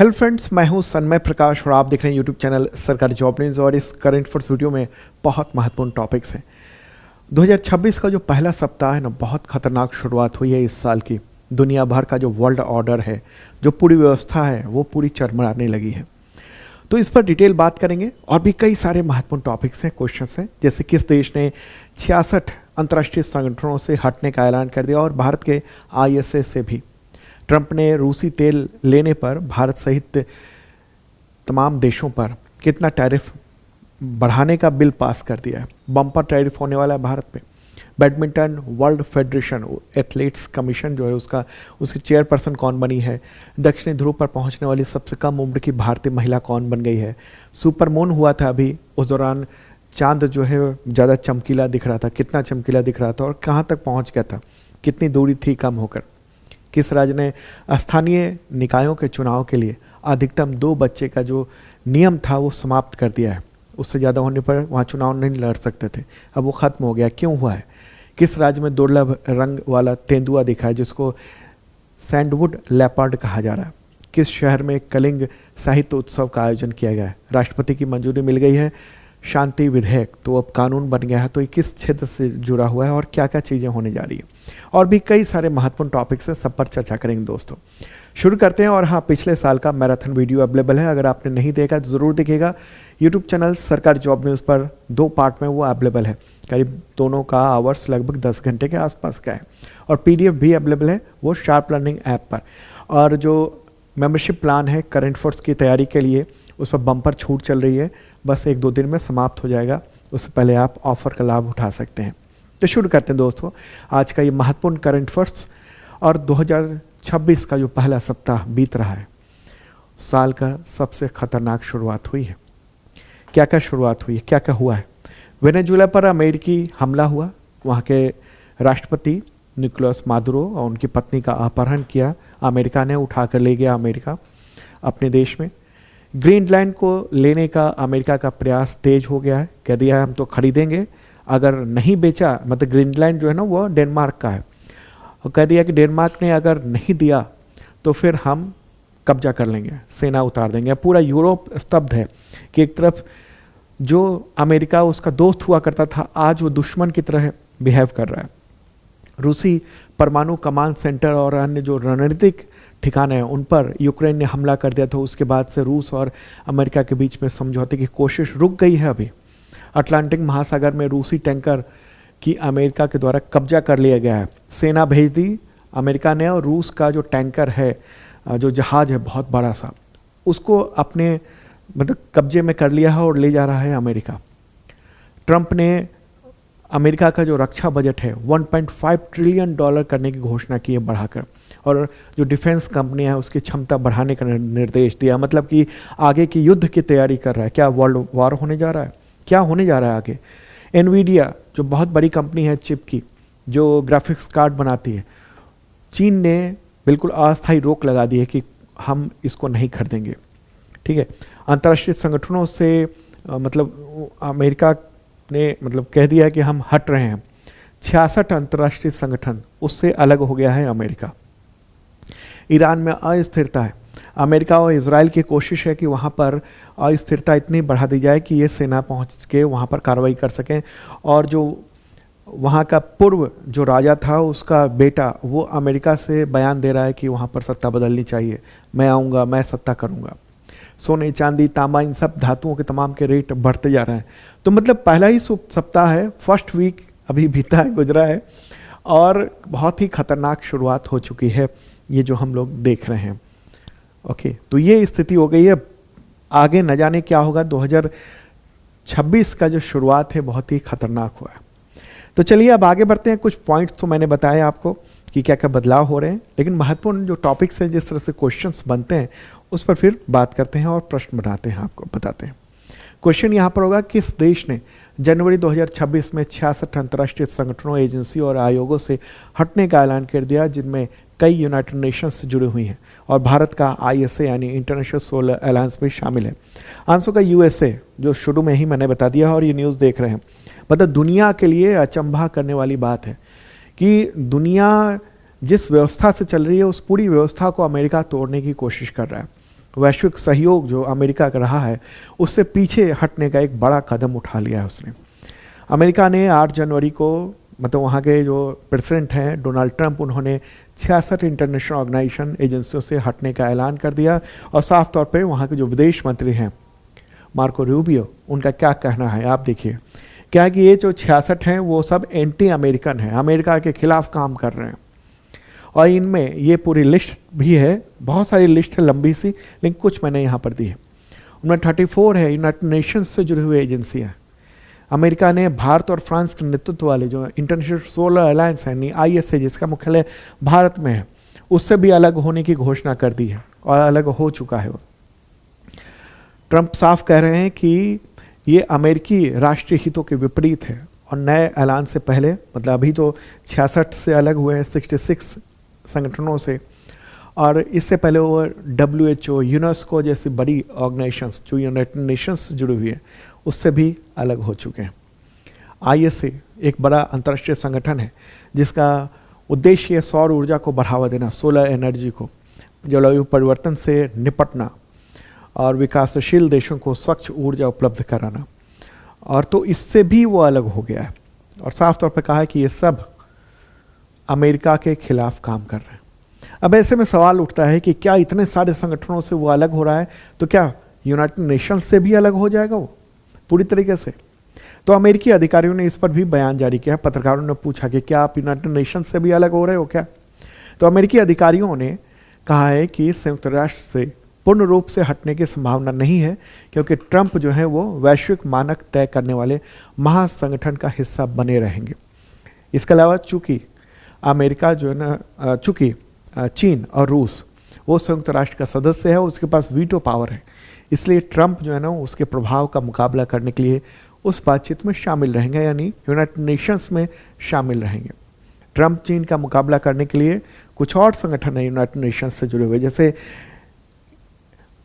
Hello friends, मैं हूं सन्मय प्रकाश और आप देख रहे हैं यूट्यूब चैनल सरकारी जॉब न्यूज़। और इस करंट अफेयर्स वीडियो में बहुत महत्वपूर्ण टॉपिक्स हैं। 2026 का जो पहला सप्ताह है ना, बहुत खतरनाक शुरुआत हुई है इस साल की। दुनिया भर का जो वर्ल्ड ऑर्डर है, जो पूरी व्यवस्था है, वो पूरी चरमराने लगी है। तो इस पर डिटेल बात करेंगे और भी कई सारे महत्वपूर्ण टॉपिक्स हैं, क्वेश्चंस हैं, जैसे किस देश ने 66 अंतर्राष्ट्रीय संगठनों से हटने का ऐलान कर दिया और भारत के ISA से भी। ट्रंप ने रूसी तेल लेने पर भारत सहित तमाम देशों पर कितना टैरिफ बढ़ाने का बिल पास कर दिया है। बम्पर टैरिफ होने वाला है भारत पे। Badminton world federation athletes commission जो है उसकी चेयरपर्सन कौन बनी है। दक्षिणी ध्रुव पर पहुंचने वाली सबसे कम उम्र की भारतीय महिला कौन बन गई है। सुपर मून हुआ था अभी, उस दौरान चांद जो है ज़्यादा चमकीला दिख रहा था। कितना चमकीला दिख रहा था और कहाँ तक पहुँच गया था, कितनी दूरी थी कम होकर। किस राज्य ने स्थानीय निकायों के चुनाव के लिए अधिकतम 2 बच्चे का जो नियम था वो समाप्त कर दिया है। उससे ज़्यादा होने पर वहाँ चुनाव नहीं लड़ सकते थे, अब वो ख़त्म हो गया। क्यों हुआ है? किस राज्य में दुर्लभ रंग वाला तेंदुआ दिखा है जिसको सैंडवुड लेपर्ड कहा जा रहा है? किस शहर में कलिंग साहित्य उत्सव का आयोजन किया गया है? राष्ट्रपति की मंजूरी मिल गई है शांति विधेयक, तो अब कानून बन गया है। तो ये किस क्षेत्र से जुड़ा हुआ है और क्या क्या चीज़ें होने जा रही है, और भी कई सारे महत्वपूर्ण टॉपिक्स हैं, सब पर चर्चा करेंगे दोस्तों। शुरू करते हैं। और हाँ, पिछले साल का मैराथन वीडियो अवेलेबल है, अगर आपने नहीं देखा तो ज़रूर देखिएगा। यूट्यूब चैनल सरकारी जॉब न्यूज़ पर 2 पार्ट में वो अवेलेबल है। करीब दोनों का आवर्स लगभग 10 घंटे के आसपास का है। और PDF भी अवेलेबल है वो शार्प लर्निंग ऐप पर। और जो मेंबरशिप प्लान है करंट अफेयर्स की तैयारी के लिए, उस पर बम्पर छूट चल रही है, बस 1-2 दिन में समाप्त हो जाएगा। उससे पहले आप ऑफ़र का लाभ उठा सकते हैं। तो शुरू करते हैं दोस्तों आज का ये महत्वपूर्ण करंट अफेयर्स। और 2026 का जो पहला सप्ताह बीत रहा है, साल का सबसे खतरनाक शुरुआत हुई है। क्या क्या शुरुआत हुई है, क्या क्या हुआ है? वेनेजुएला पर अमेरिकी हमला हुआ। वहाँ के राष्ट्रपति निकोलस मादुरो और उनकी पत्नी का अपहरण किया अमेरिका ने, उठा कर ले गया अमेरिका अपने देश में। ग्रीनलैंड को लेने का अमेरिका का प्रयास तेज हो गया है। कह दिया है हम तो खरीदेंगे, अगर नहीं बेचा, मतलब ग्रीनलैंड जो है ना वो डेनमार्क का है, और कह दिया कि डेनमार्क ने अगर नहीं दिया तो फिर हम कब्जा कर लेंगे, सेना उतार देंगे। पूरा यूरोप स्तब्ध है कि एक तरफ जो अमेरिका उसका दोस्त हुआ करता था, आज वो दुश्मन की तरह बिहेव कर रहा है। रूसी परमाणु कमांड सेंटर और अन्य जो रणनीतिक ठिकाने हैं उन पर यूक्रेन ने हमला कर दिया था। उसके बाद से रूस और अमेरिका के बीच में समझौते की कोशिश रुक गई है। अभी अटलांटिक महासागर में रूसी टैंकर की अमेरिका के द्वारा कब्जा कर लिया गया है। सेना भेज दी अमेरिका ने, और रूस का जो टैंकर है, जो जहाज़ है बहुत बड़ा सा, उसको अपने मतलब कब्जे में कर लिया है और ले जा रहा है अमेरिका। ट्रंप ने अमेरिका का जो रक्षा बजट है 1.5 ट्रिलियन डॉलर करने की घोषणा की है बढ़ाकर, और जो डिफेंस कंपनी है उसकी क्षमता बढ़ाने का निर्देश दिया। मतलब कि आगे की युद्ध की तैयारी कर रहा है। क्या वर्ल्ड वॉर होने जा रहा है? क्या होने जा रहा है आगे? एनवीडिया जो बहुत बड़ी कंपनी है चिप की, जो ग्राफिक्स कार्ड बनाती है, चीन ने बिल्कुल अस्थायी रोक लगा दी है कि हम इसको नहीं खरीदेंगे। ठीक है, अंतर्राष्ट्रीय संगठनों से मतलब अमेरिका ने मतलब कह दिया है कि हम हट रहे हैं। 66 अंतर्राष्ट्रीय संगठन, उससे अलग हो गया है अमेरिका। ईरान में अस्थिरता है। अमेरिका और इजराइल की कोशिश है कि वहाँ पर अस्थिरता इतनी बढ़ा दी जाए कि ये सेना पहुँच के वहाँ पर कार्रवाई कर सकें। और जो वहाँ का पूर्व जो राजा था उसका बेटा, वो अमेरिका से बयान दे रहा है कि वहाँ पर सत्ता बदलनी चाहिए, मैं आऊँगा, मैं सत्ता करूँगा। सोने चांदी तांबा इन सब धातुओं के तमाम के रेट बढ़ते जा रहे हैं। तो मतलब पहला ही सप्ताह है, फर्स्ट वीक अभी बीता है, गुजरा है, और बहुत ही खतरनाक शुरुआत हो चुकी है ये जो हम लोग देख रहे हैं। ओके, तो ये स्थिति हो गई है। आगे न जाने क्या होगा। 2026 का जो शुरुआत है बहुत ही खतरनाक हुआ है। तो चलिए अब आगे बढ़ते हैं। कुछ पॉइंट्स तो मैंने बताए आपको कि क्या क्या बदलाव हो रहे हैं, लेकिन महत्वपूर्ण जो टॉपिक्स हैं, जिस तरह से क्वेश्चंस बनते हैं, उस पर फिर बात करते हैं और प्रश्न बनाते हैं, आपको बताते हैं। क्वेश्चन यहाँ पर होगा, किस देश ने जनवरी 2026 में 66 अंतर्राष्ट्रीय संगठनों, एजेंसी और आयोगों से हटने का ऐलान कर दिया, जिनमें कई यूनाइटेड नेशंस से जुड़ी हुई हैं और भारत का ISA यानी इंटरनेशनल सोलर अलायंस में शामिल है। आंसर का USA, जो शुरू में ही मैंने बता दिया और ये न्यूज़ देख रहे हैं। मतलब दुनिया के लिए अचंभा करने वाली बात है कि दुनिया जिस व्यवस्था से चल रही है उस पूरी व्यवस्था को अमेरिका तोड़ने की कोशिश कर रहा है। वैश्विक सहयोग जो अमेरिका का रहा है उससे पीछे हटने का एक बड़ा कदम उठा लिया है उसने। अमेरिका ने 8 जनवरी को मतलब वहाँ के जो प्रेसिडेंट हैं डोनाल्ड ट्रंप, उन्होंने 66 इंटरनेशनल ऑर्गेनाइजेशन एजेंसियों से हटने का ऐलान कर दिया। और साफ तौर पे वहाँ के जो विदेश मंत्री हैं मार्को रूबियो, उनका क्या कहना है आप देखिए। क्या है कि ये जो 66 हैं वो सब एंटी अमेरिकन हैं, अमेरिका के खिलाफ काम कर रहे हैं। और इनमें ये पूरी लिस्ट भी है, बहुत सारी लिस्ट है लंबी सी, लेकिन कुछ मैंने यहाँ पर दी है। उनमें 34 है यूनाइटेड नेशंस से जुड़ी हुई एजेंसियाँ। अमेरिका ने भारत और फ्रांस के नेतृत्व वाले जो इंटरनेशनल सोलर अलायंस है यानी ISA, जिसका मुख्यालय भारत में है, उससे भी अलग होने की घोषणा कर दी है और अलग हो चुका है वो। ट्रंप साफ कह रहे हैं कि ये अमेरिकी राष्ट्रीय हितों के विपरीत है और नए ऐलान से पहले, मतलब अभी तो 66 से अलग हुए हैं 66 संगठनों से, और इससे पहले वो WHO, यूनेस्को जैसी बड़ी ऑर्गेनाइजेशंस जो यूनाइटेड नेशंस से जुड़ी हुई है उससे भी अलग हो चुके हैं। ISA एक बड़ा अंतर्राष्ट्रीय संगठन है जिसका उद्देश्य सौर ऊर्जा को बढ़ावा देना, सोलर एनर्जी को, जलवायु परिवर्तन से निपटना और विकासशील देशों को स्वच्छ ऊर्जा उपलब्ध कराना। और तो इससे भी वो अलग हो गया है और साफ तौर पर कहा है कि ये सब अमेरिका के खिलाफ काम कर रहे हैं। अब ऐसे में सवाल उठता है कि क्या इतने सारे संगठनों से वो अलग हो रहा है तो क्या यूनाइटेड नेशंस से भी अलग हो जाएगा वो पूरी तरीके से? तो अमेरिकी अधिकारियों ने इस पर भी बयान जारी किया। पत्रकारों ने पूछा कि क्या आप यूनाइटेड नेशंस से भी अलग हो रहे हो क्या? तो अमेरिकी अधिकारियों ने कहा है कि संयुक्त राष्ट्र से पूर्ण रूप से हटने की संभावना नहीं है, क्योंकि ट्रंप जो है वो वैश्विक मानक तय करने वाले महासंगठन का हिस्सा बने रहेंगे। इसके अलावा चूंकि अमेरिका जो है ना, चूंकि चीन और रूस वो संयुक्त राष्ट्र का सदस्य है, उसके पास वीटो पावर है, इसलिए ट्रंप जो है ना उसके प्रभाव का मुकाबला करने के लिए उस बातचीत में शामिल रहेंगे, यानी यूनाइटेड नेशंस में शामिल रहेंगे। ट्रंप चीन का मुकाबला करने के लिए कुछ और संगठन है यूनाइटेड नेशंस से जुड़े हुए, जैसे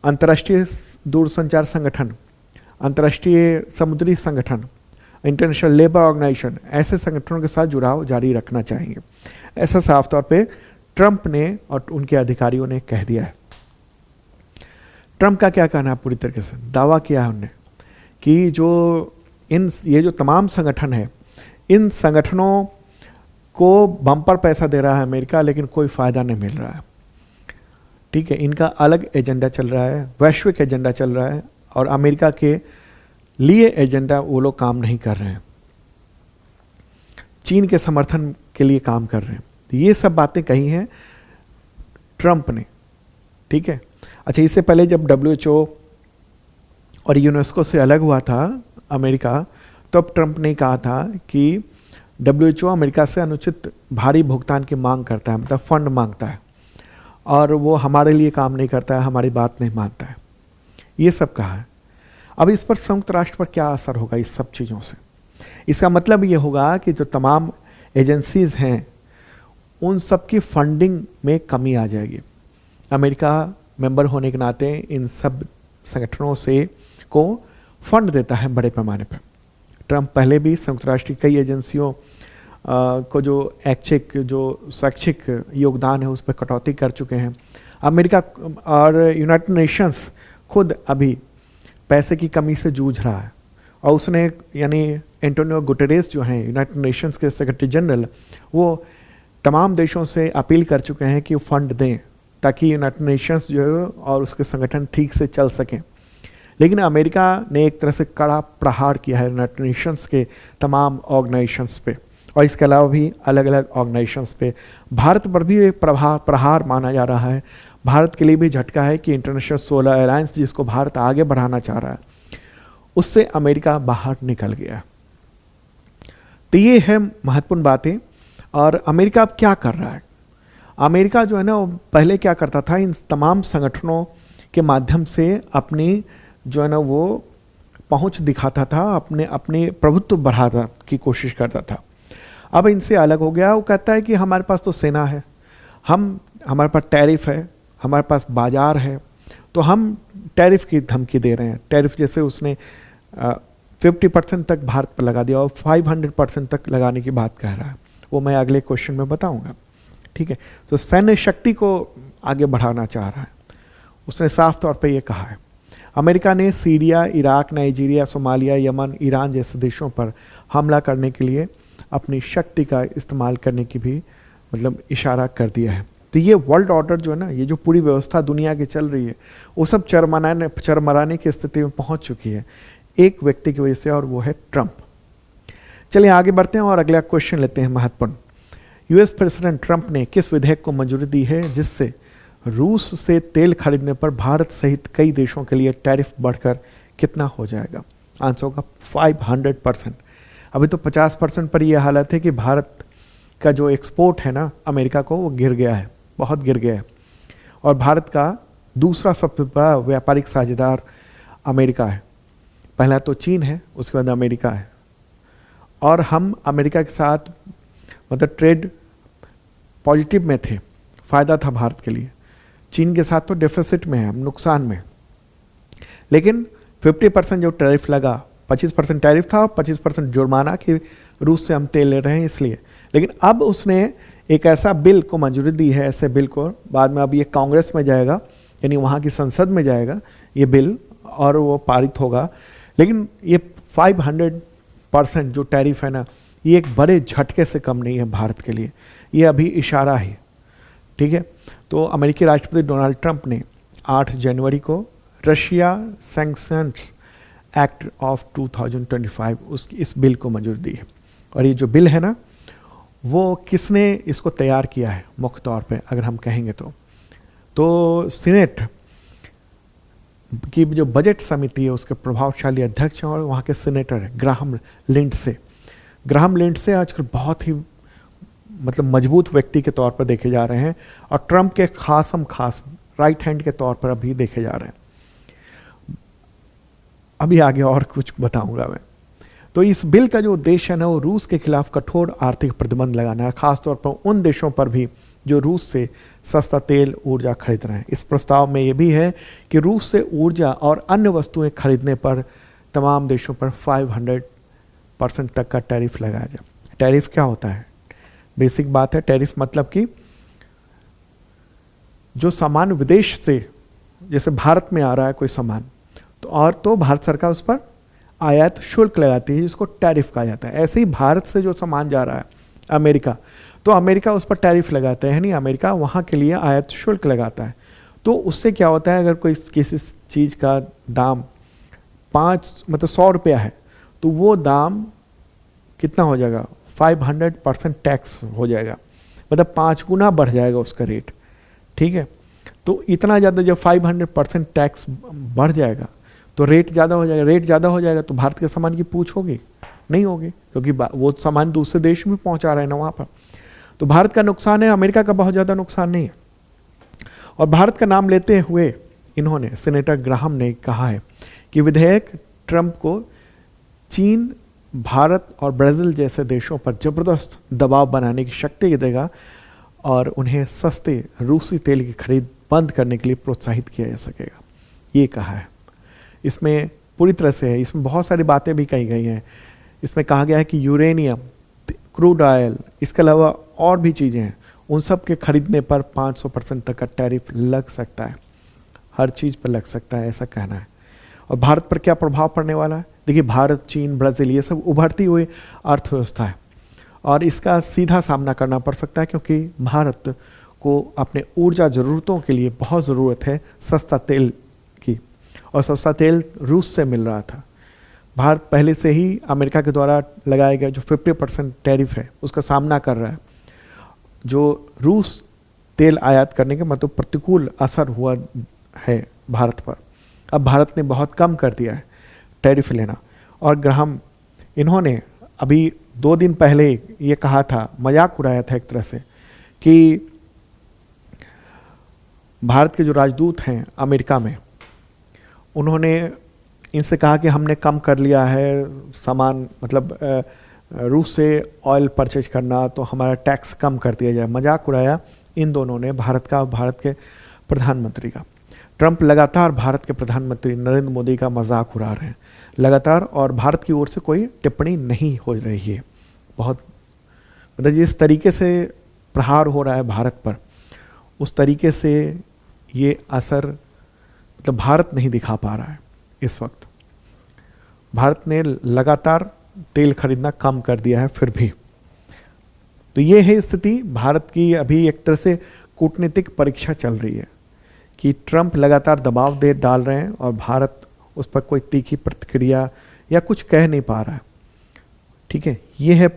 अंतर्राष्ट्रीय दूरसंचार संगठन, अंतर्राष्ट्रीय समुद्री संगठन, इंटरनेशनल लेबर ऑर्गेनाइजेशन, ऐसे संगठनों के साथ जुड़ाव जारी रखना चाहेंगे। ऐसा साफ तौर पे ट्रंप ने और उनके अधिकारियों ने कह दिया है। ट्रंप का क्या कहना है? पूरी तरीके से दावा किया है उन्होंने कि ये जो तमाम संगठन है, इन संगठनों को बम्पर पैसा दे रहा है अमेरिका, लेकिन कोई फ़ायदा नहीं मिल रहा है। ठीक है, इनका अलग एजेंडा चल रहा है, वैश्विक एजेंडा चल रहा है और अमेरिका के लिए एजेंडा वो लोग काम नहीं कर रहे हैं, चीन के समर्थन के लिए काम कर रहे हैं। तो ये सब बातें कही हैं ट्रंप ने। ठीक है, अच्छा, इससे पहले जब WHO और यूनेस्को से अलग हुआ था अमेरिका, तब तो ट्रंप ने कहा था कि WHO अमेरिका से अनुचित भारी भुगतान की मांग करता है, मतलब फंड मांगता है, और वो हमारे लिए काम नहीं करता है, हमारी बात नहीं मानता है, ये सब कहा है। अब इस पर संयुक्त राष्ट्र पर क्या असर होगा इस सब चीज़ों से? इसका मतलब ये होगा कि जो तमाम एजेंसीज़ हैं उन सब की फंडिंग में कमी आ जाएगी। अमेरिका मेंबर होने के नाते इन सब संगठनों से को फंड देता है बड़े पैमाने पर। ट्रंप पहले भी संयुक्त राष्ट्र की कई एजेंसियों को जो स्वैच्छिक योगदान है उस पर कटौती कर चुके हैं। अमेरिका और यूनाइटेड नेशंस खुद अभी पैसे की कमी से जूझ रहा है और उसने यानी एंटोनियो गुटेरेस जो हैं यूनाइटेड नेशंस के सेक्रेटरी जनरल, वो तमाम देशों से अपील कर चुके हैं कि फंड दें ताकि यूनाइटेड नेशंस जो है और उसके संगठन ठीक से चल सकें। लेकिन अमेरिका ने एक तरह से कड़ा प्रहार किया है यूनाइटेड नेशंस के तमाम ऑर्गेनाइजेशंस पे और इसके अलावा भी अलग अलग ऑर्गेनाइजेशंस पे। भारत पर भी एक प्रहार माना जा रहा है। भारत के लिए भी झटका है कि इंटरनेशनल सोलर अलायंस जिसको भारत आगे बढ़ाना चाह रहा है उससे अमेरिका बाहर निकल गया। तो ये है महत्वपूर्ण बातें। और अमेरिका अब क्या कर रहा है? अमेरिका जो है ना वो पहले क्या करता था, इन तमाम संगठनों के माध्यम से अपनी जो है ना वो पहुंच दिखाता था, अपने प्रभुत्व बढ़ाने की कोशिश करता था। अब इनसे अलग हो गया। वो कहता है कि हमारे पास तो सेना है, हमारे पास टैरिफ है, हमारे पास बाजार है, तो हम टैरिफ की धमकी दे रहे हैं। टैरिफ जैसे उसने 50% तक भारत पर लगा दिया और 500% तक लगाने की बात कह रहा है। वो मैं अगले क्वेश्चन में बताऊंगा। ठीक है, तो सैन्य शक्ति को आगे बढ़ाना चाह रहा है। उसने साफ तौर पे ये कहा है, अमेरिका ने Syria, Iraq, Nigeria, Somalia, Yemen, Iran जैसे देशों पर हमला करने के लिए अपनी शक्ति का इस्तेमाल करने की भी मतलब इशारा कर दिया है। तो ये वर्ल्ड ऑर्डर जो है ना, ये जो पूरी व्यवस्था दुनिया की चल रही है, वो सब चरमराने की स्थिति में पहुंच चुकी है एक व्यक्ति की वजह से, और वो है ट्रंप। चलिए आगे बढ़ते हैं और अगला क्वेश्चन लेते हैं महत्वपूर्ण। यूएस प्रेसिडेंट ट्रंप ने किस विधेयक को मंजूरी दी है जिससे रूस से तेल खरीदने पर भारत सहित कई देशों के लिए टैरिफ बढ़कर कितना हो जाएगा? आंसर होगा 500%। अभी तो 50% पर यह हालत है कि भारत का जो एक्सपोर्ट है ना अमेरिका को, वो गिर गया है, बहुत गिर गया है। और भारत का दूसरा सबसे बड़ा व्यापारिक साझेदार अमेरिका है। पहला तो चीन है, उसके बाद अमेरिका है। और हम अमेरिका के साथ मतलब ट्रेड पॉजिटिव में थे, फ़ायदा था भारत के लिए। चीन के साथ तो डेफिसिट में है, हम नुकसान में। लेकिन 50% जो टैरिफ लगा, 25% टैरिफ था और 25% जुर्माना कि रूस से हम तेल ले रहे हैं इसलिए। लेकिन अब उसने एक ऐसा बिल को मंजूरी दी है, ऐसे बिल को बाद में अब ये कांग्रेस में जाएगा, यानी वहाँ की संसद में जाएगा ये बिल और वो पारित होगा। लेकिन ये 500% जो टैरिफ है ना, ये एक बड़े झटके से कम नहीं है भारत के लिए, ये अभी इशारा है, ठीक है। तो अमेरिकी राष्ट्रपति डोनाल्ड ट्रंप ने 8 जनवरी को रशिया सैंक्शंस एक्ट ऑफ 2025 उसकी इस बिल को मंजूरी दी है। और ये जो बिल है ना, वो किसने इसको तैयार किया है मुख्य तौर पे अगर हम कहेंगे तो सीनेट की जो बजट समिति है उसके प्रभावशाली अध्यक्ष हैं और वहाँ के सीनेटर हैं ग्राहम लिंडसे। ग्राहम लिंडसे आजकल बहुत ही मतलब मजबूत व्यक्ति के तौर पर देखे जा रहे हैं और ट्रंप के खास राइट हैंड के तौर पर अभी देखे जा रहे हैं। अभी आगे और कुछ बताऊंगा मैं। तो इस बिल का जो उद्देश्य है ना, वो रूस के खिलाफ कठोर आर्थिक प्रतिबंध लगाना है, खासतौर पर उन देशों पर भी जो रूस से सस्ता तेल ऊर्जा खरीद रहे हैं। इस प्रस्ताव में ये भी है कि रूस से ऊर्जा और अन्य वस्तुएं खरीदने पर तमाम देशों पर 500% तक का टैरिफ लगाया जाए। टैरिफ क्या होता है? बेसिक बात है, टैरिफ मतलब कि जो सामान विदेश से, जैसे भारत में आ रहा है कोई सामान, तो भारत सरकार उस पर आयात शुल्क लगाती है, जिसको टैरिफ कहा जाता है। ऐसे ही भारत से जो सामान जा रहा है अमेरिका, तो अमेरिका उस पर टैरिफ लगाता है, नहीं अमेरिका वहाँ के लिए आयात शुल्क लगाता है। तो उससे क्या होता है, अगर कोई किसी चीज़ का दाम 100 रुपया है, तो वो दाम कितना हो जाएगा? 500% टैक्स हो जाएगा, मतलब 5 गुना बढ़ जाएगा उसका रेट, ठीक है। तो इतना ज़्यादा जब 500% टैक्स बढ़ जाएगा तो रेट ज़्यादा हो जाएगा। रेट ज़्यादा हो जाएगा तो भारत के सामान की पूछ होगी? नहीं होगी, क्योंकि वो सामान दूसरे देश में पहुंचा रहे हैं ना वहाँ पर। तो भारत का नुकसान है, अमेरिका का बहुत ज़्यादा नुकसान नहीं है। और भारत का नाम लेते हुए इन्होंने, सेनेटर ग्राहम ने कहा है कि विधेयक ट्रंप को चीन, भारत और ब्राज़ील जैसे देशों पर ज़बरदस्त दबाव बनाने की शक्ति देगा और उन्हें सस्ते रूसी तेल की खरीद बंद करने के लिए प्रोत्साहित किया जा सकेगा, ये कहा है। इसमें पूरी तरह से है, इसमें बहुत सारी बातें भी कही गई हैं। इसमें कहा गया है कि यूरेनियम, क्रूड ऑयल, इसके अलावा और भी चीज़ें हैं, उन सब के खरीदने पर 500% तक का टैरिफ लग सकता है, हर चीज़ पर लग सकता है, ऐसा कहना है। और भारत पर क्या प्रभाव पड़ने वाला है? देखिए, भारत, चीन, ब्राज़ील ये सब उभरती हुई अर्थव्यवस्था है और इसका सीधा सामना करना पड़ सकता है, क्योंकि भारत को अपने ऊर्जा ज़रूरतों के लिए बहुत ज़रूरत है सस्ता तेल की, और सस्ता तेल रूस से मिल रहा था। भारत पहले से ही अमेरिका के द्वारा लगाया गया जो 50% टैरिफ है उसका सामना कर रहा है, जो रूस तेल आयात करने के मतलब प्रतिकूल असर हुआ है भारत पर। अब भारत ने बहुत कम कर दिया है टैरिफ लेना। और ग्राहम, इन्होंने अभी 2 दिन पहले ये कहा था, मजाक उड़ाया था एक तरह से, कि भारत के जो राजदूत हैं अमेरिका में, उन्होंने इनसे कहा कि हमने कम कर लिया है सामान, मतलब रूस से ऑयल परचेज करना, तो हमारा टैक्स कम कर दिया जाए। मजाक उड़ाया इन दोनों ने, भारत का, भारत के प्रधानमंत्री का। ट्रंप लगातार भारत के प्रधानमंत्री नरेंद्र मोदी का मजाक उड़ा रहे हैं लगातार, और भारत की ओर से कोई टिप्पणी नहीं हो रही है। बहुत मतलब जिस तरीके से प्रहार हो रहा है भारत पर, उस तरीके से ये असर मतलब भारत नहीं दिखा पा रहा है इस वक्त। भारत ने लगातार तेल खरीदना कम कर दिया है फिर भी। तो ये है स्थिति भारत की। अभी एक तरह से कूटनीतिक परीक्षा चल रही है कि ट्रंप लगातार दबाव डाल रहे हैं और भारत उस पर कोई तीखी प्रतिक्रिया या कुछ कह नहीं पा रहा है। ठीक है, ये है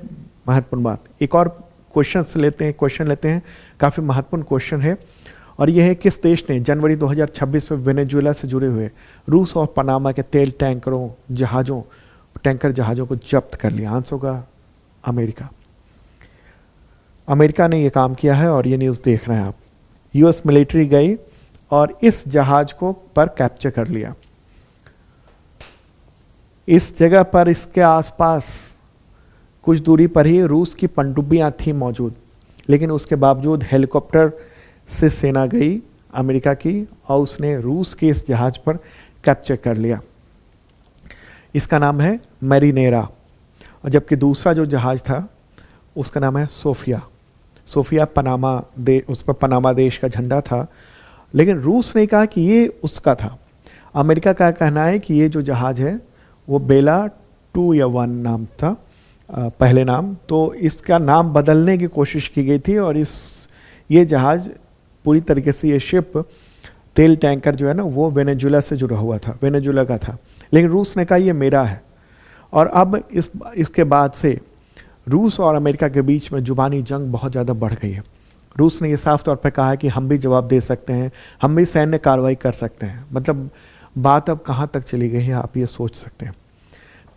महत्वपूर्ण बात। एक और क्वेश्चन लेते हैं, काफ़ी महत्वपूर्ण क्वेश्चन है और यह है किस देश ने जनवरी 2026 में वेनेजुएला से जुड़े हुए रूस और पनामा के तेल टैंकर जहाज़ों को जब्त कर लिया। आंसर होगा अमेरिका। अमेरिका ने यह काम किया है और ये न्यूज़ देख रहे हैं आप। यूएस मिलिट्री गई और इस जहाज को पर कैप्चर कर लिया। इस जगह पर इसके आसपास कुछ दूरी पर ही रूस की पनडुब्बियां थी मौजूद, लेकिन उसके बावजूद हेलीकॉप्टर से सेना गई अमेरिका की और उसने रूस के इस जहाज पर कैप्चर कर लिया। इसका नाम है मैरिनेरा और जबकि दूसरा जो जहाज था उसका नाम है सोफिया उस पर पनामा देश का झंडा था, लेकिन रूस ने कहा कि ये उसका था। अमेरिका का कहना है कि ये जो जहाज है वो बेला 2 या 1 नाम था पहले नाम, तो इसका नाम बदलने की कोशिश की गई थी और ये जहाज पूरी तरीके से ये शिप तेल टैंकर जो है ना वो वेनेजुएला से जुड़ा हुआ था, वेनेजुएला का था, लेकिन रूस ने कहा ये मेरा है। और अब इसके बाद से रूस और अमेरिका के बीच में जुबानी जंग बहुत ज़्यादा बढ़ गई है। रूस ने ये साफ तौर पर कहा है कि हम भी जवाब दे सकते हैं, हम भी सैन्य कार्रवाई कर सकते हैं। मतलब बात अब कहाँ तक चली गई है आप ये सोच सकते हैं।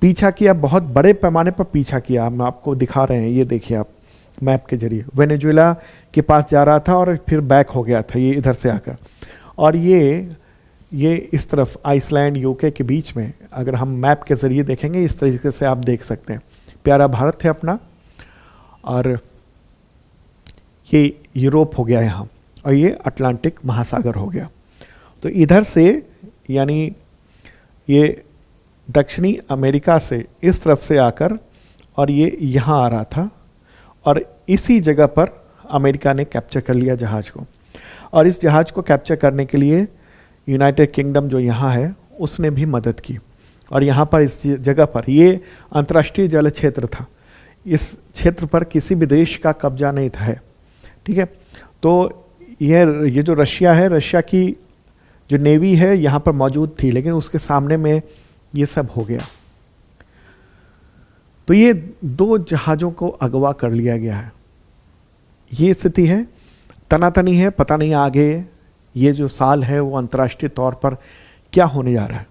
पीछा किया, बहुत बड़े पैमाने पर पीछा किया। हम आपको दिखा रहे हैं, ये देखिए आप मैप के जरिए। वेनेजुएला के पास जा रहा था और फिर बैक हो गया था ये इधर से आकर, और ये इस तरफ आइसलैंड यूके के बीच में अगर हम मैप के ज़रिए देखेंगे इस तरीके से आप देख सकते हैं। प्यारा भारत है अपना और ये यूरोप हो गया यहाँ और ये अटलांटिक महासागर हो गया। तो इधर से यानी ये दक्षिणी अमेरिका से इस तरफ से आकर और ये यहाँ आ रहा था और इसी जगह पर अमेरिका ने कैप्चर कर लिया जहाज़ को। और इस जहाज़ को कैप्चर करने के लिए यूनाइटेड किंगडम जो यहाँ है उसने भी मदद की। और यहाँ पर इस जगह पर ये अंतर्राष्ट्रीय जल क्षेत्र था, इस क्षेत्र पर किसी भी देश का कब्जा नहीं था है। ठीक है, तो ये जो रशिया है, रशिया की जो नेवी है यहाँ पर मौजूद थी, लेकिन उसके सामने में ये सब हो गया। तो ये 2 जहाज़ों को अगवा कर लिया गया है। ये स्थिति है, तनातनी है, पता नहीं आगे ये जो साल है वो अंतर्राष्ट्रीय तौर पर क्या होने जा रहा है।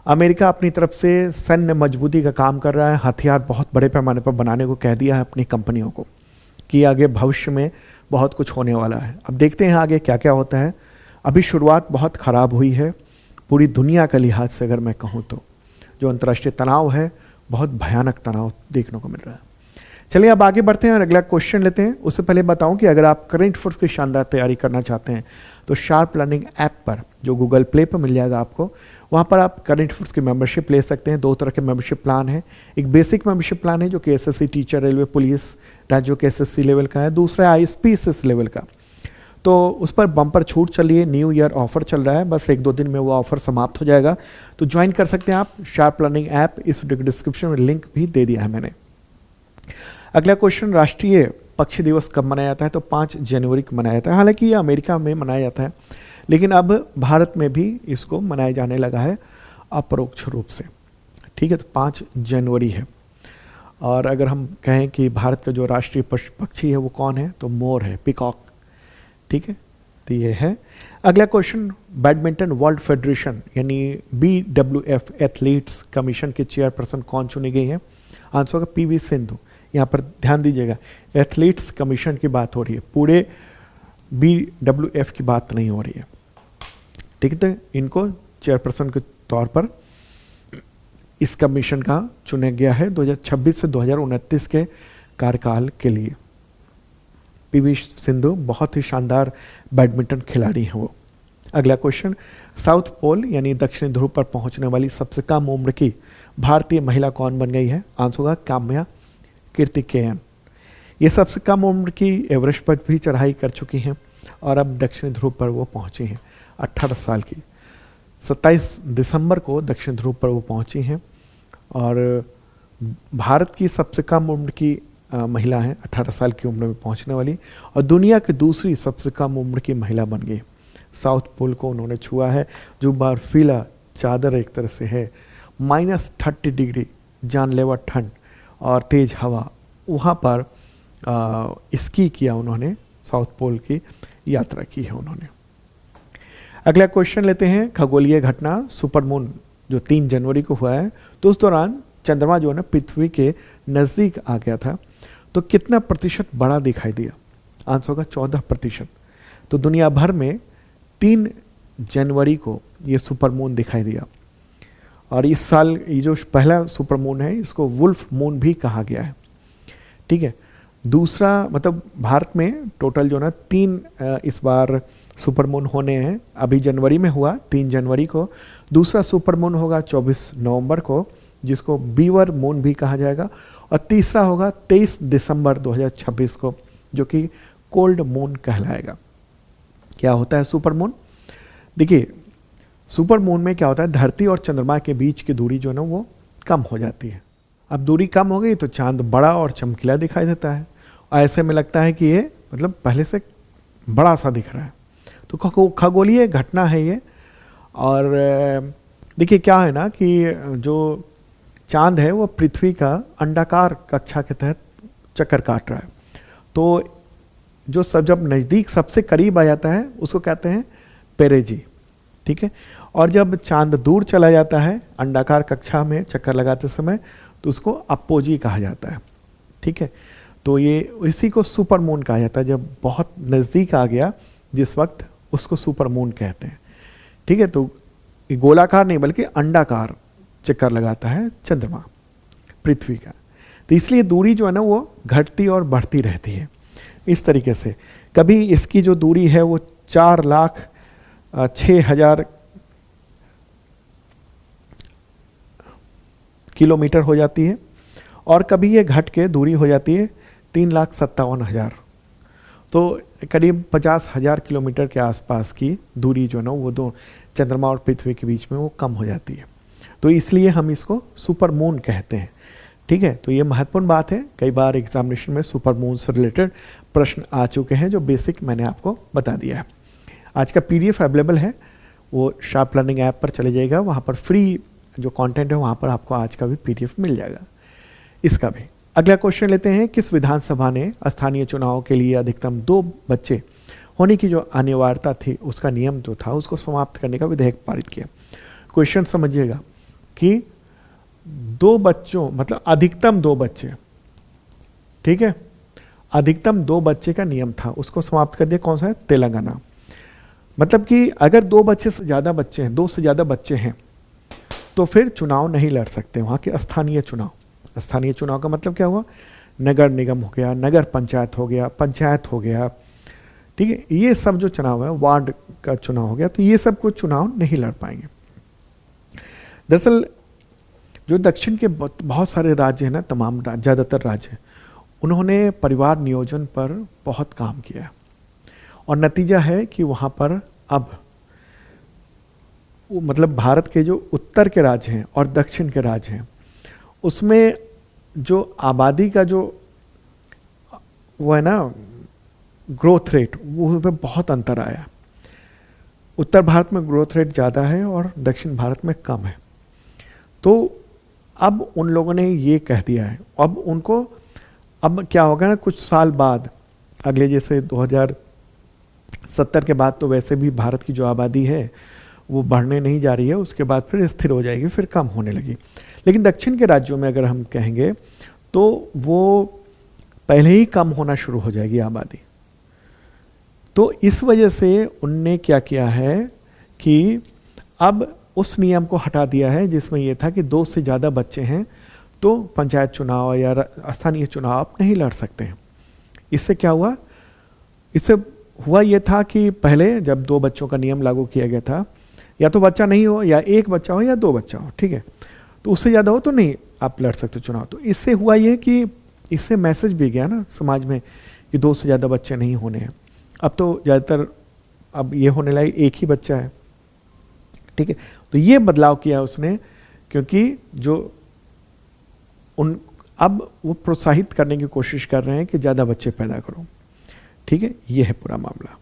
अमेरिका अपनी तरफ से सैन्य मजबूती का काम कर रहा है, हथियार बहुत बड़े पैमाने पर बनाने को कह दिया है अपनी कंपनियों को कि आगे भविष्य में बहुत कुछ होने वाला है। अब देखते हैं आगे क्या क्या होता है। अभी शुरुआत बहुत ख़राब हुई है पूरी दुनिया का लिहाज से अगर मैं कहूँ तो। जो अंतर्राष्ट्रीय तनाव है बहुत भयानक तनाव देखने को मिल रहा है। चलिए अब आगे बढ़ते हैं और अगला क्वेश्चन लेते हैं। उससे पहले बताऊं कि अगर आप करंट अफेयर्स की शानदार तैयारी करना चाहते हैं तो शार्प लर्निंग ऐप पर जो गूगल प्ले पर मिल जाएगा आपको, वहाँ पर आप करंट अफेयर्स की मेंबरशिप ले सकते हैं। 2 तरह के मेंबरशिप प्लान है। एक बेसिक मेंबरशिप प्लान है जो कि एसएससी टीचर, रेलवे, पुलिस, राज्यों के एसएससी लेवल का है। दूसरा है ISPSS लेवल का, तो उस पर बम्पर छूट चल रही है, न्यू ईयर ऑफर चल रहा है, बस 1-2 दिन में वो ऑफर समाप्त हो जाएगा। तो ज्वाइन कर सकते हैं आप शार्प लर्निंग ऐप। इस वीडियो के डिस्क्रिप्शन में लिंक भी दे दिया है मैंने। अगला क्वेश्चन, राष्ट्रीय पक्षी दिवस कब मनाया जाता है? तो 5 जनवरी को मनाया जाता है। हालांकि ये अमेरिका में मनाया जाता है, लेकिन अब भारत में भी इसको मनाया जाने लगा है अपरोक्ष रूप से। ठीक है, तो 5 जनवरी है। और अगर हम कहें कि भारत का जो राष्ट्रीय पक्षी है वो कौन है, तो मोर है, पिकॉक। ठीक है, तो ये है। अगला क्वेश्चन, बैडमिंटन वर्ल्ड फेडरेशन यानी BWF एथलीट्स कमीशन के चेयरपर्सन कौन चुनी गई है? आंसर होगा PV सिंधु। यहाँ पर ध्यान दीजिएगा, एथलीट्स कमीशन की बात हो रही है, पूरे BWF की बात नहीं हो रही है। ठीक है, तो इनको चेयरपर्सन के तौर पर इस कमीशन का चुना गया है 2026 से 2029 के कार्यकाल के लिए। PV सिंधु बहुत ही शानदार बैडमिंटन खिलाड़ी हैं वो। अगला क्वेश्चन, साउथ पोल यानी दक्षिणी ध्रुव पर पहुंचने वाली सबसे कम उम्र की भारतीय महिला कौन बन गई है? आंसर होगा काम्या कीर्तिकेयन। ये सबसे कम उम्र की एवरेस्ट पर भी चढ़ाई कर चुकी हैं और अब दक्षिणी ध्रुव पर वो पहुंची हैं 18 साल की। 27 दिसंबर को दक्षिण ध्रुव पर वो पहुंची हैं और भारत की सबसे कम उम्र की महिला हैं, 18 साल की उम्र में पहुंचने वाली, और दुनिया की दूसरी सबसे कम उम्र की महिला बन गई। साउथ पोल को उन्होंने छुआ है, जो बर्फीला चादर एक तरह से है, -30 डिग्री जानलेवा ठंड और तेज हवा, वहाँ पर स्की किया उन्होंने, साउथ पोल की यात्रा की है उन्होंने। अगला क्वेश्चन लेते हैं, खगोलीय घटना सुपरमून जो 3 जनवरी को हुआ है, तो उस दौरान चंद्रमा जो है ना पृथ्वी के नज़दीक आ गया था, तो कितना प्रतिशत बड़ा दिखाई दिया? आंसर होगा 14%। तो दुनिया भर में 3 जनवरी को ये सुपरमून दिखाई दिया, और इस साल ये जो पहला सुपरमून है इसको वुल्फ मून भी कहा गया है। ठीक है, दूसरा मतलब भारत में टोटल जो ना 3 इस बार सुपरमून होने हैं। अभी जनवरी में हुआ 3 जनवरी को, दूसरा सुपरमून होगा 24 नवंबर को जिसको बीवर मून भी कहा जाएगा, और तीसरा होगा 23 दिसंबर 2026 को जो कि कोल्ड मून कहलाएगा। क्या होता है सुपरमून? देखिए, सुपरमून में क्या होता है, धरती और चंद्रमा के बीच की दूरी जो है ना वो कम हो जाती है। अब दूरी कम हो गई तो चांद बड़ा और चमकीला दिखाई देता है, और ऐसे में लगता है कि ये मतलब पहले से बड़ा सा दिख रहा है। तो खगोलीय घटना है ये। और देखिए क्या है ना कि जो चांद है वो पृथ्वी का अंडाकार कक्षा के तहत चक्कर काट रहा है, तो जो सब जब नज़दीक सबसे करीब आ जाता है उसको कहते हैं पेरेजी। ठीक है, और जब चांद दूर चला जाता है अंडाकार कक्षा में चक्कर लगाते समय तो उसको अपोजी कहा जाता है। ठीक है, तो ये इसी को सुपरमून कहा जाता है, जब बहुत नज़दीक आ गया जिस वक्त उसको सुपरमून कहते हैं। ठीक है, तो गोलाकार नहीं बल्कि अंडाकार चक्कर लगाता है चंद्रमा पृथ्वी का, तो इसलिए दूरी जो है ना वो घटती और बढ़ती रहती है इस तरीके से। कभी इसकी जो दूरी है वो 4,06,000 किलोमीटर हो जाती है, और कभी ये घट के दूरी हो जाती है 3,57,000। तो करीब 50,000 किलोमीटर के आसपास की दूरी जो है ना वो दो चंद्रमा और पृथ्वी के बीच में वो कम हो जाती है, तो इसलिए हम इसको सुपरमून कहते हैं। ठीक है, तो ये महत्वपूर्ण बात है, कई बार एग्जामिनेशन में सुपरमून से रिलेटेड प्रश्न आ चुके हैं, जो बेसिक मैंने आपको बता दिया है। आज का PDF अवेलेबल है, वो शार्प लर्निंग ऐप पर चले जाएगा, वहाँ पर फ्री जो कंटेंट है वहाँ पर आपको आज का भी PDF मिल जाएगा, इसका भी। अगला क्वेश्चन लेते हैं, किस विधानसभा ने स्थानीय चुनाव के लिए अधिकतम 2 बच्चे होने की जो अनिवार्यता थी उसका नियम जो था उसको समाप्त करने का विधेयक पारित किया? क्वेश्चन समझिएगा कि 2 बच्चों मतलब अधिकतम 2 बच्चे, ठीक है, अधिकतम 2 बच्चे का नियम था उसको समाप्त कर दिया। कौन सा है? तेलंगाना। मतलब कि अगर 2 बच्चे से ज़्यादा बच्चे हैं, 2 से ज़्यादा बच्चे हैं तो फिर चुनाव नहीं लड़ सकते, वहाँ के स्थानीय चुनाव। स्थानीय चुनाव का मतलब क्या हुआ? नगर निगम हो गया, नगर पंचायत हो गया, पंचायत हो गया, ठीक है, ये सब जो चुनाव है, वार्ड का चुनाव हो गया, तो ये सब कुछ चुनाव नहीं लड़ पाएंगे। दरअसल जो दक्षिण के बहुत सारे राज्य हैं ना, तमाम ज़्यादातर राज्य, उन्होंने परिवार नियोजन पर बहुत काम किया है, और नतीजा है कि वहाँ पर अब मतलब भारत के जो उत्तर के राज्य हैं और दक्षिण के राज्य हैं उसमें जो आबादी का जो वो है ना ग्रोथ रेट, वो पे बहुत अंतर आया। उत्तर भारत में ग्रोथ रेट ज़्यादा है और दक्षिण भारत में कम है। तो अब उन लोगों ने ये कह दिया है, अब क्या होगा ना, कुछ साल बाद अगले जैसे 2070 के बाद तो वैसे भी भारत की जो आबादी है वो बढ़ने नहीं जा रही है, उसके बाद फिर स्थिर हो जाएगी, फिर कम होने लगी। लेकिन दक्षिण के राज्यों में अगर हम कहेंगे तो वो पहले ही कम होना शुरू हो जाएगी आबादी। तो इस वजह से उनने क्या किया है कि अब उस नियम को हटा दिया है जिसमें यह था कि 2 से ज़्यादा बच्चे हैं तो पंचायत चुनाव या स्थानीय चुनाव आप नहीं लड़ सकते हैं। इससे क्या हुआ? इससे हुआ ये था कि पहले जब 2 बच्चों का नियम लागू किया गया था, या तो बच्चा नहीं हो, या 1 बच्चा हो, या 2 बच्चा हो, ठीक है, तो उससे ज़्यादा हो तो नहीं आप लड़ सकते चुनाव। तो इससे हुआ ये कि इससे मैसेज भी गया ना समाज में कि 2 से ज़्यादा बच्चे नहीं होने हैं। अब तो ज़्यादातर अब ये होने लगे 1 ही बच्चा है, ठीक है, तो ये बदलाव किया उसने, क्योंकि जो उन अब वो प्रोत्साहित करने की कोशिश कर रहे हैं कि ज़्यादा बच्चे पैदा करो। ठीक है, ये है पूरा मामला।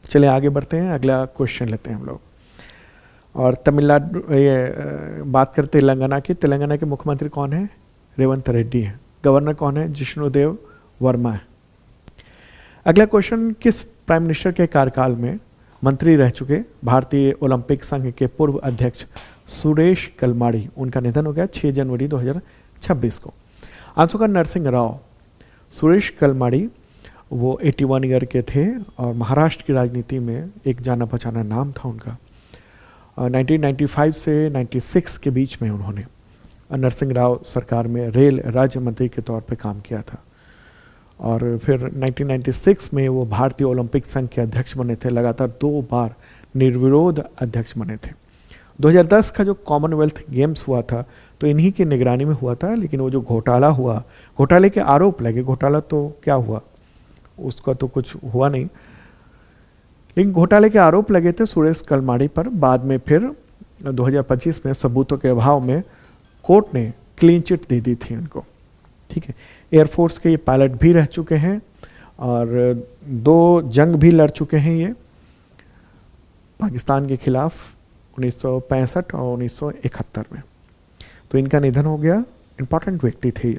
चले आगे बढ़ते हैं, अगला क्वेश्चन लेते हैं हम लोग। और तमिलनाडु, ये बात करते तेलंगाना की। तेलंगाना के मुख्यमंत्री कौन है? रेवंत रेड्डी है। गवर्नर कौन है? जिष्णुदेव वर्मा है। अगला क्वेश्चन, किस प्राइम मिनिस्टर के कार्यकाल में मंत्री रह चुके भारतीय ओलंपिक संघ के पूर्व अध्यक्ष सुरेश कलमाड़ी, उनका निधन हो गया 6 जनवरी 2026 को? आंसर का नरसिंह राव। सुरेश कलमाड़ी वो 81 ईयर के थे और महाराष्ट्र की राजनीति में एक जाना पहचाना नाम था उनका। 1995 से 96 के बीच में उन्होंने नरसिंह राव सरकार में रेल राज्य मंत्री के तौर पे काम किया था, और फिर 1996 में वो भारतीय ओलंपिक संघ के अध्यक्ष बने थे। लगातार 2 बार निर्विरोध अध्यक्ष बने थे। 2010 का जो कॉमनवेल्थ गेम्स हुआ था तो इन्हीं की निगरानी में हुआ था, लेकिन वो जो घोटाला हुआ, घोटाले के आरोप लगे, घोटाला तो क्या हुआ उसका तो कुछ हुआ नहीं, लेकिन घोटाले के आरोप लगे थे सुरेश कलमाड़ी पर। बाद में फिर 2025 में सबूतों के अभाव में कोर्ट ने क्लीन चिट दे दी थी उनको। ठीक है, एयरफोर्स के ये पायलट भी रह चुके हैं और 2 जंग भी लड़ चुके हैं ये पाकिस्तान के खिलाफ 1965 और 1971 में। तो इनका निधन हो गया, इंपॉर्टेंट व्यक्ति थे ये।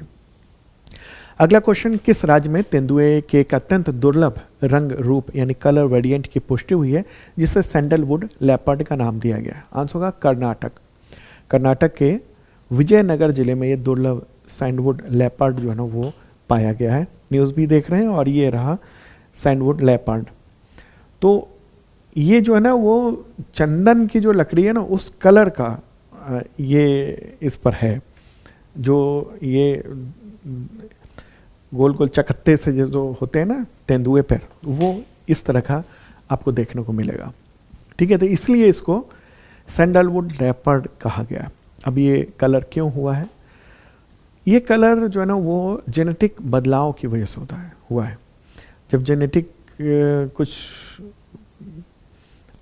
अगला क्वेश्चन, किस राज्य में तेंदुए के एक अत्यंत दुर्लभ रंग रूप यानी कलर वेरिएंट की पुष्टि हुई है जिसे सैंडलवुड लेपर्ड का नाम दिया गया? आंसर होगा कर्नाटक। कर्नाटक के विजयनगर जिले में ये दुर्लभ सैंडवुड लेपर्ड जो है ना वो पाया गया है। न्यूज़ भी देख रहे हैं, और ये रहा सैंडवुड लेपर्ड। तो ये जो है ना वो चंदन की जो लकड़ी है ना उस कलर का ये इस पर है, जो ये गोल गोल चकत्ते से जो होते हैं ना तेंदुए पर, वो इस तरह का आपको देखने को मिलेगा। ठीक है, तो इसलिए इसको सैंडलवुड लेपर्ड कहा गया। अब ये कलर क्यों हुआ है? ये कलर जो है ना वो जेनेटिक बदलाव की वजह से हुआ है। जब जेनेटिक कुछ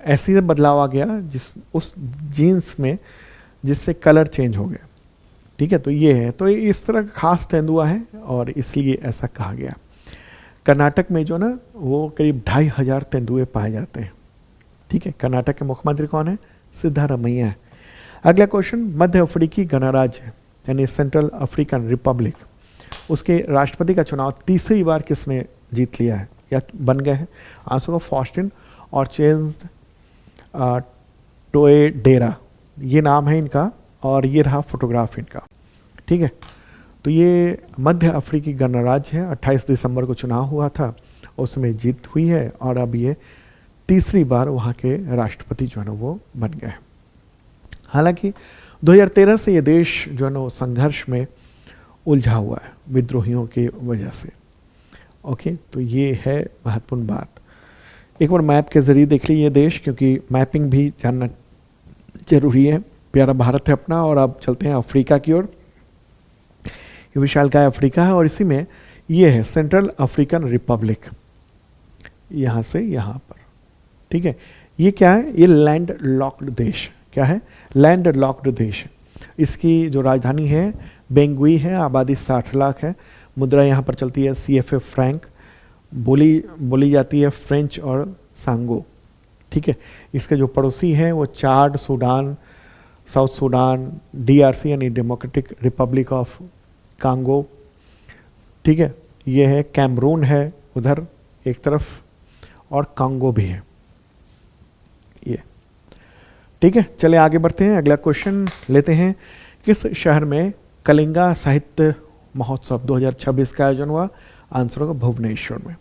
ऐसी बदलाव आ गया उस जीन्स में जिससे कलर चेंज हो गया। ठीक है, तो ये है, तो इस तरह का खास तेंदुआ है और इसलिए ऐसा कहा गया। कर्नाटक में जो ना वो करीब 2500 तेंदुए पाए जाते हैं। ठीक है, कर्नाटक के मुख्यमंत्री कौन है? सिद्धारमैया है। अगला क्वेश्चन, मध्य अफ्रीकी गणराज्य यानी सेंट्रल अफ्रीकन रिपब्लिक, उसके राष्ट्रपति का चुनाव तीसरी बार किसने जीत लिया है या बन गए हैं? आंसर को फॉस्टिन और चेंज टोएडेरा, ये नाम है इनका, और ये रहा फोटोग्राफ इनका। ठीक है, तो ये मध्य अफ्रीकी गणराज्य है। 28 दिसंबर को चुनाव हुआ था, उसमें जीत हुई है और अब ये तीसरी बार वहाँ के राष्ट्रपति जो है ना वो बन गए हैं। हालांकि 2013 से ये देश जो है ना वो संघर्ष में उलझा हुआ है विद्रोहियों की वजह से। ओके, तो ये है महत्वपूर्ण बात। एक बार मैप के जरिए देख लीजिए देश, क्योंकि मैपिंग भी जानना जरूरी है। प्यारा भारत है अपना, और अब चलते हैं अफ्रीका की ओर। ये विशालकाय अफ्रीका है और इसी में ये है सेंट्रल अफ्रीकन रिपब्लिक, यहाँ से यहाँ पर। ठीक है, ये क्या है? ये लैंड लॉक्ड देश। क्या है? लैंड लॉक्ड देश। इसकी जो राजधानी है बेंगुई है, आबादी 60 लाख है। मुद्रा यहाँ पर चलती है CFA फ्रैंक, बोली जाती है फ्रेंच और सांगो। ठीक है, इसके जो पड़ोसी हैं वो चाड, सूडान, साउथ सूडान, DRC यानी डेमोक्रेटिक रिपब्लिक ऑफ कांगो। ठीक है, ये है कैमरून है उधर एक तरफ, और कांगो भी है ये। ठीक है, चले आगे बढ़ते हैं। अगला क्वेश्चन लेते हैं, किस शहर में कलिंगा साहित्य महोत्सव 2026 का आयोजन हुआ? आंसर होगा भुवनेश्वर में।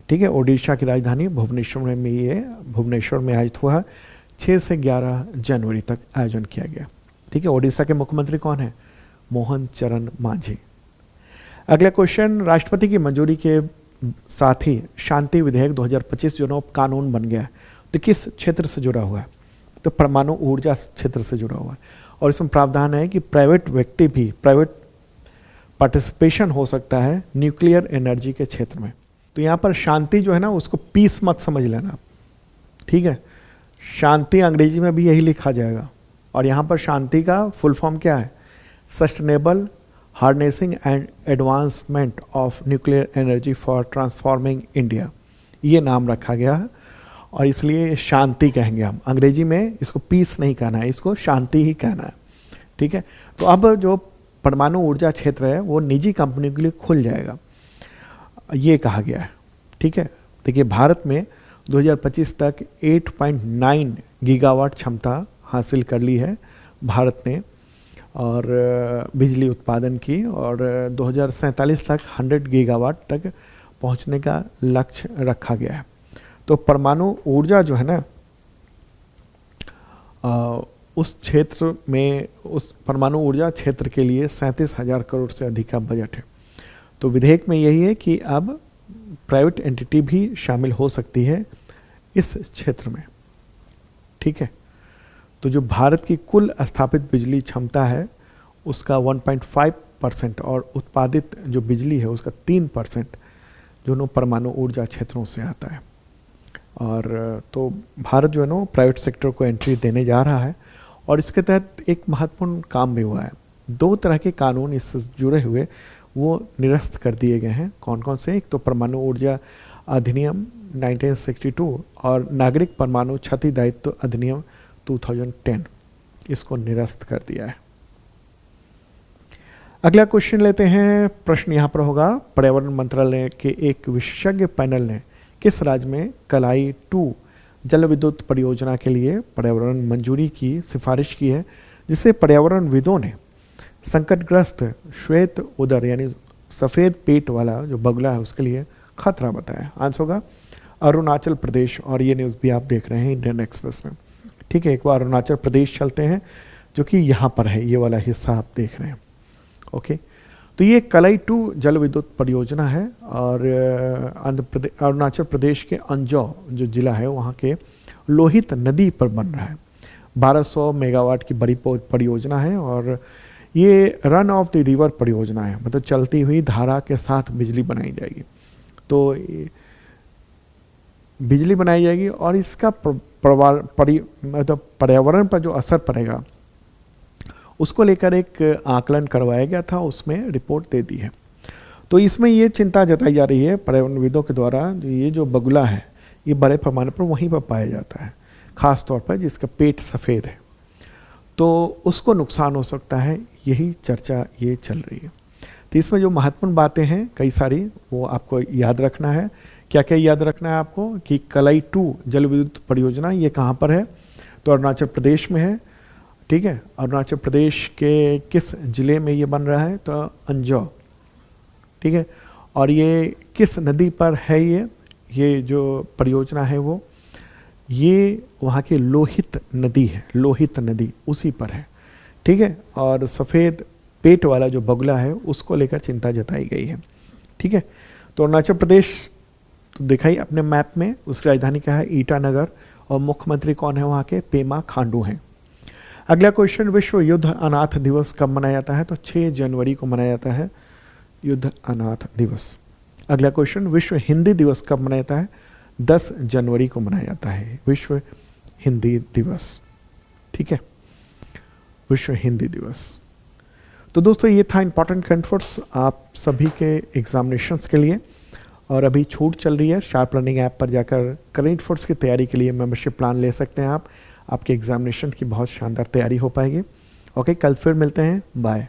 ठीक है, ओडिशा की राजधानी भुवनेश्वर में ये भुवनेश्वर में आयोजित हुआ। 6 से 11 जनवरी तक आयोजन किया गया। ठीक है, ओडिशा के मुख्यमंत्री कौन है? मोहन चरण मांझी। अगला क्वेश्चन, राष्ट्रपति की मंजूरी के साथ ही शांति विधेयक 2025 जो ना कानून बन गया है, तो किस क्षेत्र से जुड़ा हुआ है? तो परमाणु ऊर्जा क्षेत्र से जुड़ा हुआ है, और इसमें प्रावधान है कि प्राइवेट व्यक्ति भी, प्राइवेट पार्टिसिपेशन हो सकता है न्यूक्लियर एनर्जी के क्षेत्र में। तो यहाँ पर शांति जो है ना उसको पीस मत समझ लेना। ठीक है, शांति अंग्रेजी में भी यही लिखा जाएगा, और यहाँ पर शांति का फुल फॉर्म क्या है? Sustainable harnessing and advancement of nuclear energy for transforming India, ये नाम रखा गया है, और इसलिए शांति कहेंगे हम। अंग्रेजी में इसको पीस नहीं कहना है, इसको शांति ही कहना है, ठीक है। तो अब जो परमाणु ऊर्जा क्षेत्र है वो निजी कंपनियों के लिए खुल जाएगा, ये कहा गया है, ठीक है। देखिए भारत में 2025 तक 8.9 गीगावाट क्षमता हासिल कर ली है भारत ने और बिजली उत्पादन की, और 2047 तक 100 गीगावाट तक पहुंचने का लक्ष्य रखा गया है। तो परमाणु ऊर्जा जो है ना, उस क्षेत्र में, उस परमाणु क्षेत्र क्षेत्र के लिए 37,000 करोड़ से अधिक का बजट है। तो विधेयक में यही है कि अब प्राइवेट एंटिटी भी शामिल हो सकती है इस क्षेत्र में, ठीक है। तो जो भारत की कुल स्थापित बिजली क्षमता है उसका 1.5% और उत्पादित जो बिजली है उसका 3% दोनों परमाणु ऊर्जा क्षेत्रों से आता है। और तो भारत जो है ना प्राइवेट सेक्टर को एंट्री देने जा रहा है, और इसके तहत एक महत्वपूर्ण काम भी हुआ है। 2 तरह के कानून इससे जुड़े हुए वो निरस्त कर दिए गए हैं। कौन कौन से? एक तो परमाणु ऊर्जा अधिनियम 1962 और नागरिक परमाणु क्षति दायित्व अधिनियम 2010, इसको निरस्त कर दिया है। अगला क्वेश्चन लेते हैं। प्रश्न यहाँ पर होगा, पर्यावरण मंत्रालय के एक विशेषज्ञ पैनल ने किस राज्य में कलाई 2 जल विद्युत परियोजना के लिए पर्यावरण मंजूरी की सिफारिश की है, जिसे पर्यावरणविदों ने संकटग्रस्त श्वेत उदर यानी सफ़ेद पेट वाला जो बगुला है उसके लिए खतरा बताया? आंसर होगा अरुणाचल प्रदेश, और ये न्यूज़ भी आप देख रहे हैं इंडियन एक्सप्रेस में, ठीक है। एक बार अरुणाचल प्रदेश चलते हैं जो कि यहाँ पर है, ये वाला हिस्सा आप देख रहे हैं, ओके। तो ये कलाई 2 जल विद्युत परियोजना है, और अरुणाचल प्रदेश के अंजौ जो जिला है वहाँ के लोहित नदी पर बन रहा है। 1200 मेगावाट की बड़ी परियोजना है, और ये रन ऑफ द रिवर परियोजना है, मतलब चलती हुई धारा के साथ बिजली बनाई जाएगी। तो बिजली बनाई जाएगी, और इसका मतलब पर्यावरण पर जो असर पड़ेगा उसको लेकर एक आकलन करवाया गया था, उसमें रिपोर्ट दे दी है। तो इसमें ये चिंता जताई जा रही है पर्यावरणविदों के द्वारा, ये जो बगुला है ये बड़े पैमाने पर वहीं पर पाया जाता है, ख़ास तौर पर जिसका पेट सफ़ेद है, तो उसको नुकसान हो सकता है, यही चर्चा ये चल रही है। तो इसमें जो महत्वपूर्ण बातें हैं कई सारी, वो आपको याद रखना है। क्या क्या याद रखना है आपको? कि कलाई 2 जल विद्युत परियोजना ये कहाँ पर है? तो अरुणाचल प्रदेश में है, ठीक है। अरुणाचल प्रदेश के किस ज़िले में ये बन रहा है? तो अंजौ, ठीक है। और ये किस नदी पर है? ये जो परियोजना है वो ये वहाँ की लोहित नदी है, लोहित नदी उसी पर है, ठीक है। और सफ़ेद पेट वाला जो बगुला है उसको लेकर चिंता जताई गई है, ठीक है। तो अरुणाचल प्रदेश तो दिखाई अपने मैप में, उसकी राजधानी क्या है? ईटानगर, और मुख्यमंत्री कौन है वहाँ के? पेमा खांडू हैं। अगला क्वेश्चन, विश्व युद्ध अनाथ दिवस कब मनाया जाता है? तो 6 जनवरी को मनाया जाता है युद्ध अनाथ दिवस। अगला क्वेश्चन, विश्व हिंदी दिवस कब मनाया जाता है? 10 जनवरी को मनाया जाता है विश्व हिंदी दिवस, ठीक है, विश्व हिंदी दिवस। तो दोस्तों ये था इंपॉर्टेंट करंट अफेयर्स आप सभी के एग्जामिनेशंस के लिए, और अभी छूट चल रही है। शार्प लर्निंग ऐप पर जाकर करंट अफेयर्स की तैयारी के लिए मेंबरशिप प्लान ले सकते हैं आप, आपके एग्जामिनेशन की बहुत शानदार तैयारी हो पाएगी। ओके, कल फिर मिलते हैं, बाय।